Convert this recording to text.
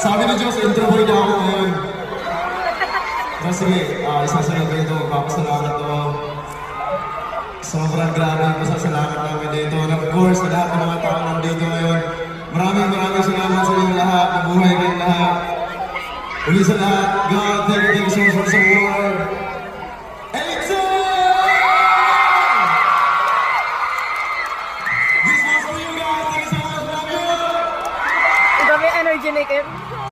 Sabi ni Diyos, intro boy na ako ngayon. Pero sige, isasunod ko ito. Magpapasalamat ako. Sobrang grabe yung pasasalamat namin dito. And of course, sa lahat ng mga tao nandito ngayon, maraming salamat sa inyo lahat. Nabuhay kayong lahat. Uli sa lahat, God, thank you so much for the award. Iba may energy ni Kim.